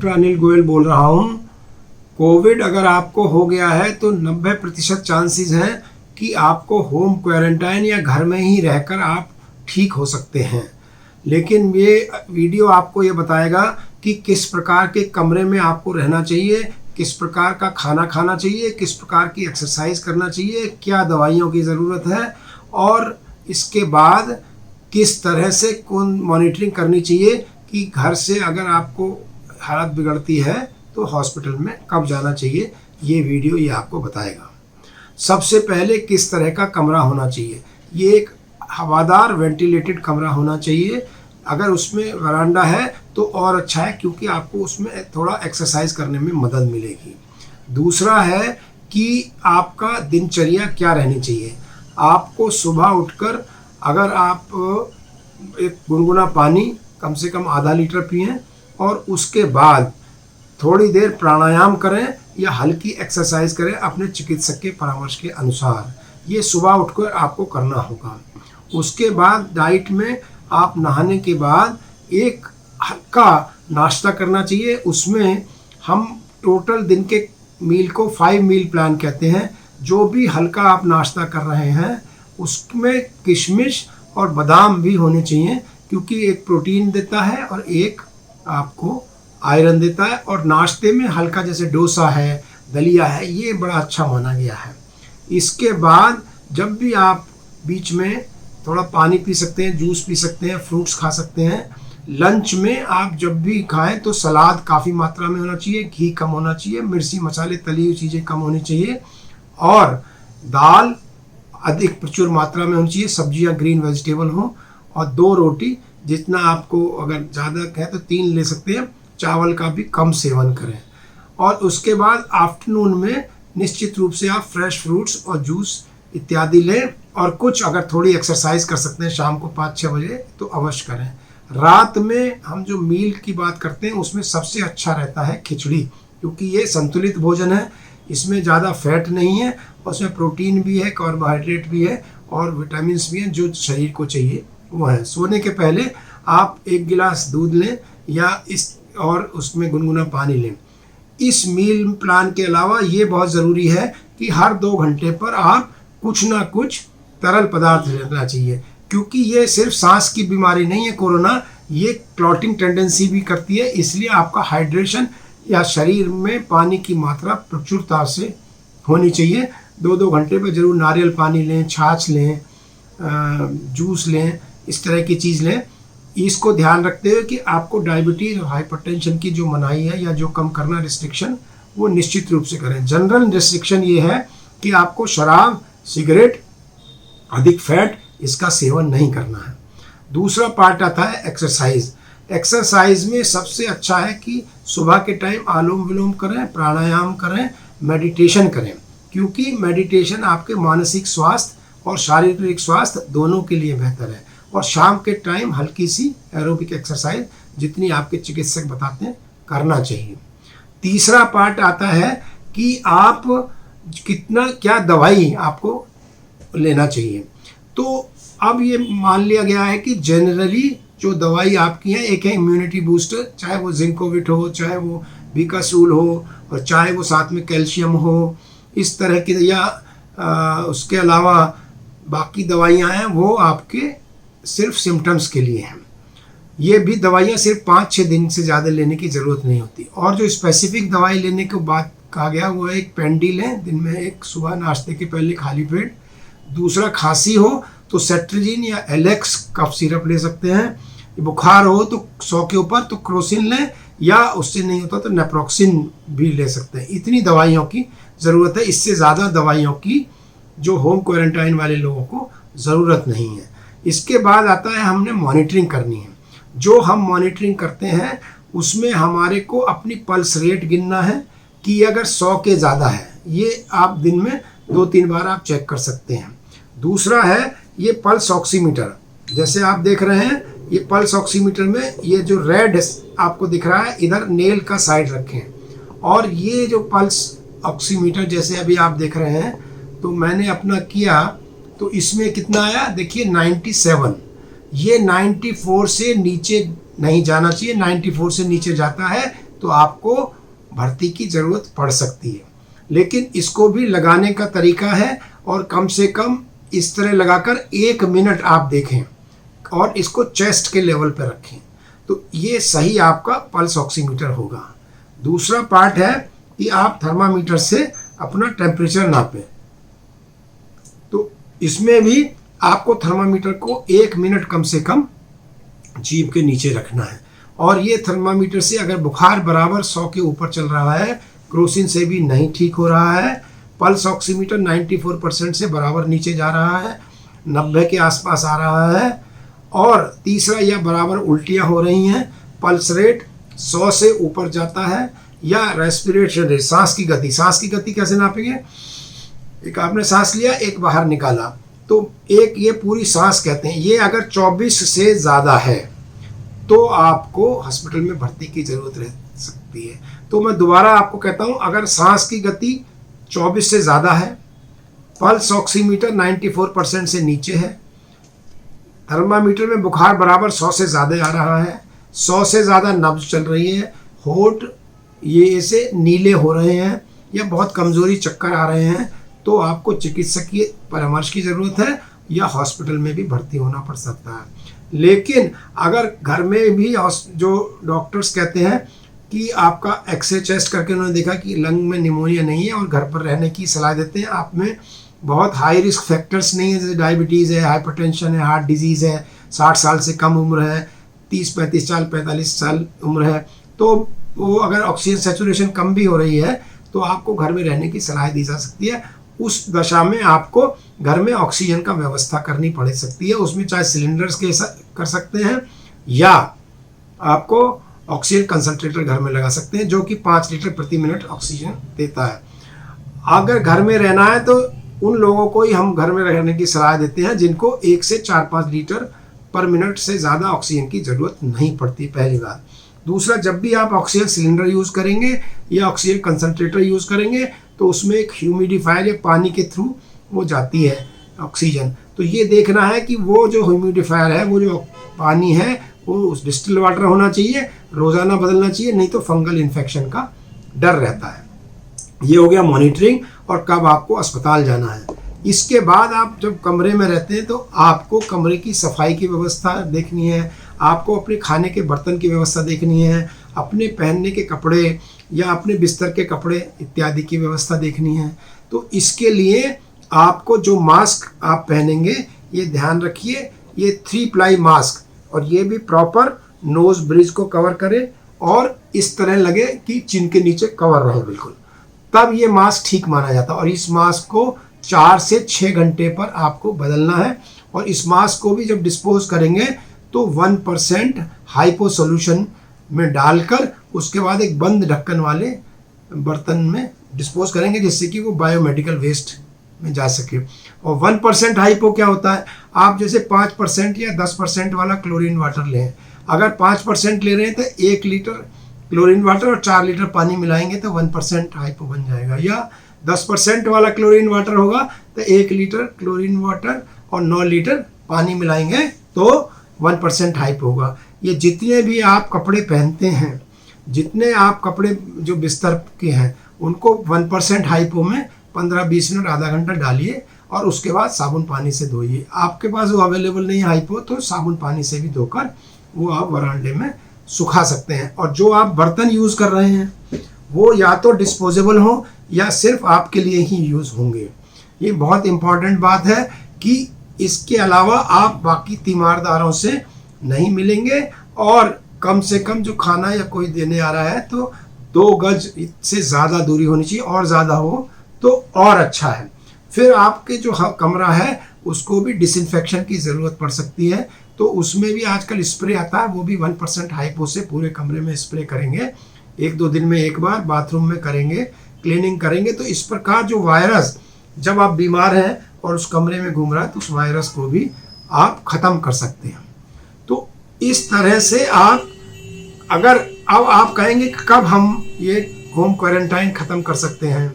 Doctor Anil Goyal बोल रहा हूँ। कोविड अगर आपको हो गया है तो 90% चांसेस हैं कि आपको होम क्वारंटाइन या घर में ही रहकर आप ठीक हो सकते हैं। लेकिन ये वीडियो आपको ये बताएगा कि किस प्रकार के कमरे में आपको रहना चाहिए, किस प्रकार का खाना खाना चाहिए, किस प्रकार की एक्सरसाइज करना चाहिए, क्या दवाइयों की ज़रूरत है और इसके बाद किस तरह से कौन मॉनिटरिंग करनी चाहिए कि घर से अगर आपको हालत बिगड़ती है तो हॉस्पिटल में कब जाना चाहिए। ये वीडियो ये आपको बताएगा। सबसे पहले किस तरह का कमरा होना चाहिए। ये एक हवादार वेंटिलेटेड कमरा होना चाहिए। अगर उसमें वरांडा है तो और अच्छा है, क्योंकि आपको उसमें थोड़ा एक्सरसाइज करने में मदद मिलेगी। दूसरा है कि आपका दिनचर्या क्या रहनी चाहिए। आपको सुबह उठकर अगर आप एक गुनगुना पानी कम से कम आधा लीटर पिएं और उसके बाद थोड़ी देर प्राणायाम करें या हल्की एक्सरसाइज करें अपने चिकित्सक के परामर्श के अनुसार। ये सुबह उठकर आपको करना होगा। उसके बाद डाइट में आप नहाने के बाद एक हल्का नाश्ता करना चाहिए। उसमें हम टोटल दिन के मील को 5 मील प्लान कहते हैं। जो भी हल्का आप नाश्ता कर रहे हैं उसमें किशमिश और बादाम भी होने चाहिए, क्योंकि एक प्रोटीन देता है और एक आपको आयरन देता है। और नाश्ते में हल्का जैसे डोसा है, दलिया है, ये बड़ा अच्छा माना गया है। इसके बाद जब भी आप बीच में थोड़ा पानी पी सकते हैं, जूस पी सकते हैं, फ्रूट्स खा सकते हैं। लंच में आप जब भी खाएं तो सलाद काफ़ी मात्रा में होना चाहिए, घी कम होना चाहिए, मिर्ची मसाले तली हुई चीज़ें कम होनी चाहिए और दाल अधिक प्रचुर मात्रा में होनी चाहिए। सब्जियां ग्रीन वेजिटेबल हों और 2 रोटी, जितना आपको अगर ज़्यादा है तो 3 ले सकते हैं। चावल का भी कम सेवन करें। और उसके बाद आफ्टरनून में निश्चित रूप से आप फ्रेश फ्रूट्स और जूस इत्यादि लें और कुछ अगर थोड़ी एक्सरसाइज कर सकते हैं शाम को 5-6 बजे तो अवश्य करें। रात में हम जो मील की बात करते हैं उसमें सबसे अच्छा रहता है खिचड़ी, क्योंकि ये संतुलित भोजन है। इसमें ज़्यादा फैट नहीं है, उसमें प्रोटीन भी है, कार्बोहाइड्रेट भी है और विटामिन्स भी हैं जो शरीर को चाहिए वो है। सोने के पहले आप 1 गिलास दूध लें या और उसमें गुनगुना पानी लें। इस मील प्लान के अलावा ये बहुत ज़रूरी है कि हर 2 घंटे पर आप कुछ ना कुछ तरल पदार्थ लेना चाहिए, क्योंकि ये सिर्फ सांस की बीमारी नहीं है कोरोना, ये क्लॉटिंग टेंडेंसी भी करती है। इसलिए आपका हाइड्रेशन या शरीर में पानी की मात्रा प्रचुरता से होनी चाहिए। 2-2 घंटे पर जरूर नारियल पानी लें, छाछ लें, जूस लें, इस तरह की चीज़ लें। इसको ध्यान रखते हुए कि आपको डायबिटीज़ और हाइपरटेंशन की जो मनाही है या जो कम करना रिस्ट्रिक्शन, वो निश्चित रूप से करें। जनरल रिस्ट्रिक्शन ये है कि आपको शराब, सिगरेट, अधिक फैट, इसका सेवन नहीं करना है। दूसरा पार्ट आता है एक्सरसाइज। एक्सरसाइज में सबसे अच्छा है कि सुबह के टाइम आलोम विलोम करें, प्राणायाम करें, मेडिटेशन करें, क्योंकि मेडिटेशन आपके मानसिक स्वास्थ्य और शारीरिक स्वास्थ्य दोनों के लिए बेहतर है। और शाम के टाइम हल्की सी एरोबिक एक्सरसाइज जितनी आपके चिकित्सक बताते हैं करना चाहिए। तीसरा पार्ट आता है कि आप कितना क्या दवाई आपको लेना चाहिए। तो अब ये मान लिया गया है कि जनरली जो दवाई आपकी है, एक है इम्यूनिटी बूस्टर, चाहे वो जिंकोविट हो, चाहे वो विकासूल हो और चाहे वो साथ में कैल्शियम हो, इस तरह की, या उसके अलावा बाकी दवाइयाँ हैं वो आपके सिर्फ सिम्टम्स के लिए हैं। ये भी दवाइयाँ सिर्फ 5-6 दिन से ज़्यादा लेने की ज़रूरत नहीं होती। और जो स्पेसिफिक दवाई लेने के बाद कहा गया वो है एक पेंडी लें दिन में, एक सुबह नाश्ते के पहले खाली पेट। दूसरा, खांसी हो तो सेट्रिजिन या एलेक्स कफ सिरप ले सकते हैं। बुखार हो तो 100 के ऊपर तो क्रोसिन लें, या उससे नहीं होता तो नेप्रोक्सिन भी ले सकते हैं। इतनी दवाइयों की ज़रूरत है। इससे ज़्यादा दवाइयों की जो होम क्वारंटाइन वाले लोगों को ज़रूरत नहीं है। इसके बाद आता है हमने मॉनिटरिंग करनी है। जो हम मॉनिटरिंग करते हैं उसमें हमारे को अपनी पल्स रेट गिनना है कि अगर 100 के ज़्यादा है, ये आप दिन में 2-3 बार आप चेक कर सकते हैं। दूसरा है ये पल्स ऑक्सीमीटर, जैसे आप देख रहे हैं ये पल्स ऑक्सीमीटर में ये जो रेड आपको दिख रहा है, इधर नेल का साइड रखें। और ये जो पल्स ऑक्सीमीटर जैसे अभी आप देख रहे हैं, तो मैंने अपना किया तो इसमें कितना आया देखिए 97। ये 94 से नीचे नहीं जाना चाहिए। 94 से नीचे जाता है तो आपको भर्ती की ज़रूरत पड़ सकती है। लेकिन इसको भी लगाने का तरीका है, और कम से कम इस तरह लगाकर 1 मिनट आप देखें और इसको चेस्ट के लेवल पर रखें, तो ये सही आपका पल्स ऑक्सीमीटर होगा। दूसरा पार्ट है कि आप थर्मामीटर से अपना टेम्परेचर नापें। तो इसमें भी आपको थर्मामीटर को 1 मिनट कम से कम जीभ के नीचे रखना है, और ये थर्मामीटर से अगर बुखार बराबर 100 के ऊपर चल रहा है, क्रोसिन से भी नहीं ठीक हो रहा है, पल्स ऑक्सीमीटर 94% से बराबर नीचे जा रहा है, 90 के आसपास आ रहा है, और तीसरा या बराबर उल्टियाँ हो रही हैं, पल्स रेट 100 से ऊपर जाता है, या रेस्पिरेशन रेट, सांस की गति कैसे नापेंगे? एक आपने सांस लिया, एक बाहर निकाला, तो एक ये पूरी सांस कहते हैं, ये अगर 24 से ज़्यादा है तो आपको हॉस्पिटल में भर्ती की ज़रूरत रह सकती है। तो मैं दोबारा आपको कहता हूँ, अगर सांस की गति 24 से ज़्यादा है, पल्स ऑक्सीमीटर 94% से नीचे है, थर्मामीटर में बुखार बराबर 100 से ज़्यादा आ रहा है, 100 से ज़्यादा नब्ज चल रही है, होंठ ये ऐसे नीले हो रहे हैं, या बहुत कमज़ोरी चक्कर आ रहे हैं, तो आपको चिकित्सकीय परामर्श की ज़रूरत है, या हॉस्पिटल में भी भर्ती होना पड़ सकता है। लेकिन अगर घर में भी जो डॉक्टर्स कहते हैं कि आपका एक्सरे चेस्ट करके उन्होंने देखा कि लंग में निमोनिया नहीं है, और घर पर रहने की सलाह देते हैं, आप में बहुत हाई रिस्क फैक्टर्स नहीं है, जैसे डायबिटीज़ है, हाइपरटेंशन है, हार्ट डिजीज़ है, 60 साल से कम उम्र है, 30-35 साल 45 साल उम्र है, तो वो अगर ऑक्सीजन सैचुरेशन कम भी हो रही है तो आपको घर में रहने की सलाह दी जा सकती है। उस दशा में आपको घर में ऑक्सीजन का व्यवस्था करनी पड़ सकती है, उसमें चाहे सिलेंडर्स के कर सकते हैं, या आपको ऑक्सीजन कंसंट्रेटर घर में लगा सकते हैं, जो कि 5 लीटर प्रति मिनट ऑक्सीजन देता है। अगर घर में रहना है तो उन लोगों को ही हम घर में रहने की सलाह देते हैं जिनको 1 से 4-5 लीटर पर मिनट से ज़्यादा ऑक्सीजन की ज़रूरत नहीं पड़ती, पहली बात। दूसरा, जब भी आप ऑक्सीजन सिलेंडर यूज़ करेंगे या ऑक्सीजन कंसंट्रेटर यूज़ करेंगे, तो उसमें एक ह्यूमिडिफायर या पानी के थ्रू वो जाती है ऑक्सीजन, तो ये देखना है कि वो जो ह्यूमिडिफायर है, वो जो पानी है, वो उस डिस्टिल वाटर होना चाहिए, रोज़ाना बदलना चाहिए, नहीं तो फंगल इन्फेक्शन का डर रहता है। ये हो गया मॉनिटरिंग और कब आपको अस्पताल जाना है। इसके बाद आप जब कमरे में रहते हैं तो आपको कमरे की सफाई की व्यवस्था देखनी है, आपको अपने खाने के बर्तन की व्यवस्था देखनी है, अपने पहनने के कपड़े या अपने बिस्तर के कपड़े इत्यादि की व्यवस्था देखनी है। तो इसके लिए आपको जो मास्क आप पहनेंगे, ये ध्यान रखिए, ये 3 प्लाई मास्क, और ये भी प्रॉपर नोज़ ब्रिज को कवर करे और इस तरह लगे कि चिन के नीचे कवर रहे बिल्कुल, तब ये मास्क ठीक माना जाता है। और इस मास्क को 4 से 6 घंटे पर आपको बदलना है, और इस मास्क को भी जब डिस्पोज करेंगे तो 1% हाइपो सॉल्यूशन में डालकर उसके बाद एक बंद ढक्कन वाले बर्तन में डिस्पोज करेंगे, जिससे कि वो बायोमेडिकल वेस्ट में जा सके। और 1% हाइपो क्या होता है, आप जैसे 5% या 10% वाला क्लोरीन वाटर लें, अगर 5% ले रहे हैं तो 1 लीटर क्लोरीन वाटर और 4 लीटर पानी मिलाएंगे तो 1% हाइपो बन जाएगा, या 10% वाला क्लोरीन वाटर होगा तो 1 लीटर क्लोरीन वाटर और 9 लीटर पानी मिलाएंगे तो 1% हाइपो होगा। ये जितने भी आप कपड़े पहनते हैं, जितने आप कपड़े जो बिस्तर के हैं, उनको 1% हाइपो में 15-20 मिनट आधा घंटा डालिए, और उसके बाद साबुन पानी से धोइए। आपके पास वो अवेलेबल नहीं है हाइपो, तो साबुन पानी से भी धोकर वो आप वरांडे में सुखा सकते हैं। और जो आप बर्तन यूज़ कर रहे हैं वो या तो डिस्पोजेबल हो या सिर्फ आपके लिए ही यूज़ होंगे। ये बहुत इम्पॉर्टेंट बात है कि इसके अलावा आप बाकी तीमारदारों से नहीं मिलेंगे, और कम से कम जो खाना या कोई देने आ रहा है तो 2 गज से ज़्यादा दूरी होनी चाहिए, और ज़्यादा हो तो और अच्छा है। फिर आपके जो कमरा है उसको भी डिसइंफेक्शन की ज़रूरत पड़ सकती है, तो उसमें भी आजकल स्प्रे आता है, वो भी 1% हाइपो से पूरे कमरे में स्प्रे करेंगे, 1-2 दिन में एक बार बाथरूम में करेंगे, क्लीनिंग करेंगे। तो इस प्रकार जो वायरस, जब आप बीमार हैं और उस कमरे में घूम रहा है, तो उस वायरस को भी आप ख़त्म कर सकते हैं। तो इस तरह से आप, अगर अब आप कहेंगे कि कब हम ये होम क्वारंटाइन ख़त्म कर सकते हैं,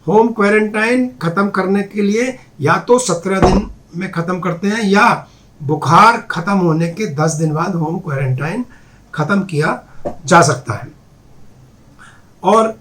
होम क्वारंटाइन ख़त्म करने के लिए या तो 17 दिन में ख़त्म करते हैं, या बुखार ख़त्म होने के 10 दिन बाद होम क्वारंटाइन ख़त्म किया जा सकता है। और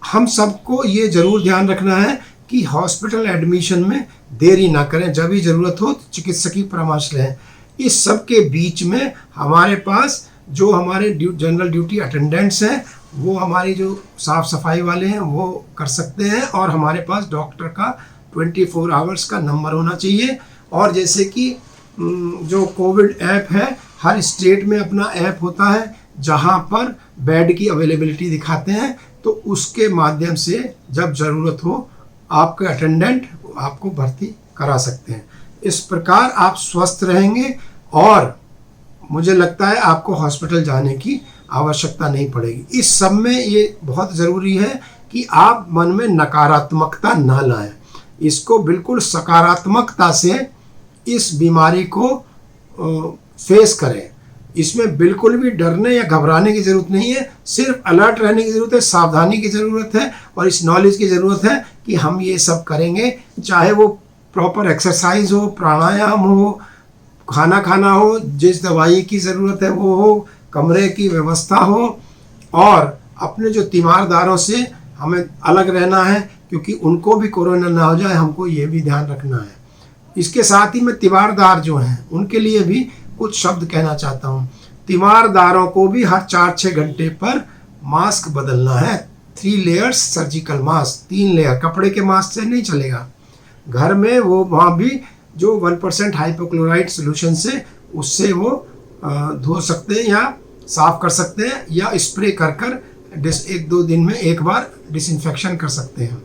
हम सबको ये ज़रूर ध्यान रखना है कि हॉस्पिटल एडमिशन में देरी ना करें, जब भी ज़रूरत हो तो चिकित्सकीय परामर्श लें। इस सब के बीच में हमारे पास जो हमारे जनरल ड्यूटी अटेंडेंट्स हैं, वो हमारी जो साफ़ सफाई वाले हैं वो कर सकते हैं, और हमारे पास डॉक्टर का 24 आवर्स का नंबर होना चाहिए। और जैसे कि जो कोविड ऐप है, हर स्टेट में अपना ऐप होता है जहां पर बेड की अवेलेबिलिटी दिखाते हैं, तो उसके माध्यम से जब ज़रूरत हो आपके अटेंडेंट आपको भर्ती करा सकते हैं। इस प्रकार आप स्वस्थ रहेंगे और मुझे लगता है आपको हॉस्पिटल जाने की आवश्यकता नहीं पड़ेगी। इस सब में ये बहुत ज़रूरी है कि आप मन में नकारात्मकता ना लाएं, इसको बिल्कुल सकारात्मकता से इस बीमारी को फेस करें। इसमें बिल्कुल भी डरने या घबराने की ज़रूरत नहीं है, सिर्फ अलर्ट रहने की ज़रूरत है, सावधानी की ज़रूरत है और इस नॉलेज की ज़रूरत है कि हम ये सब करेंगे, चाहे वो प्रॉपर एक्सरसाइज हो, प्राणायाम हो, खाना खाना हो, जिस दवाई की ज़रूरत है वो हो, कमरे की व्यवस्था हो, और अपने जो तीमारदारों से हमें अलग रहना है क्योंकि उनको भी कोरोना ना हो जाए, हमको ये भी ध्यान रखना है। इसके साथ ही मैं तीमारदार जो हैं उनके लिए भी कुछ शब्द कहना चाहता हूँ। तीमारदारों को भी हर 4-6 घंटे पर मास्क बदलना है। 3 लेयर्स सर्जिकल मास्क, 3 लेयर, कपड़े के मास्क से नहीं चलेगा। घर में वो वहाँ भी जो 1% हाइपोक्लोराइड सोल्यूशन से उससे वो धो सकते हैं या साफ़ कर सकते हैं, या स्प्रे कर 1-2 दिन में एक बार डिसइंफेक्शन कर सकते हैं।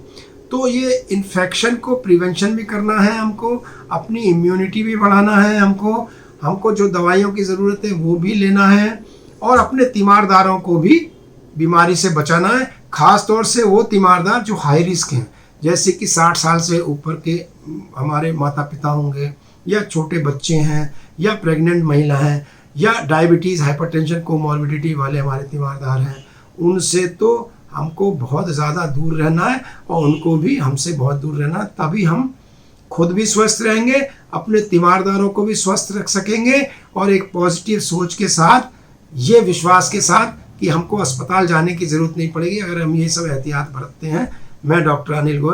तो ये इन्फेक्शन को प्रिवेंशन भी करना है, हमको अपनी इम्यूनिटी भी बढ़ाना है, हमको जो दवाइयों की ज़रूरत है वो भी लेना है, और अपने तीमारदारों को भी बीमारी से बचाना है। ख़ास तौर से वो तीमारदार जो हाई रिस्क हैं, जैसे कि 60 साल से ऊपर के हमारे माता पिता होंगे, या छोटे बच्चे हैं, या प्रेग्नेंट महिला हैं, या डायबिटीज़ हाइपरटेंशन कोमॉर्बिडिटी वाले हमारे तीमारदार हैं। उनसे तो हमको बहुत ज़्यादा दूर रहना है और उनको भी हमसे बहुत दूर रहना है, तभी हम खुद भी स्वस्थ रहेंगे, अपने तीमारदारों को भी स्वस्थ रख सकेंगे, और एक पॉजिटिव सोच के साथ, ये विश्वास के साथ कि हमको अस्पताल जाने की ज़रूरत नहीं पड़ेगी अगर हम ये सब एहतियात बरतते हैं। मैं डॉक्टर अनिल गोयल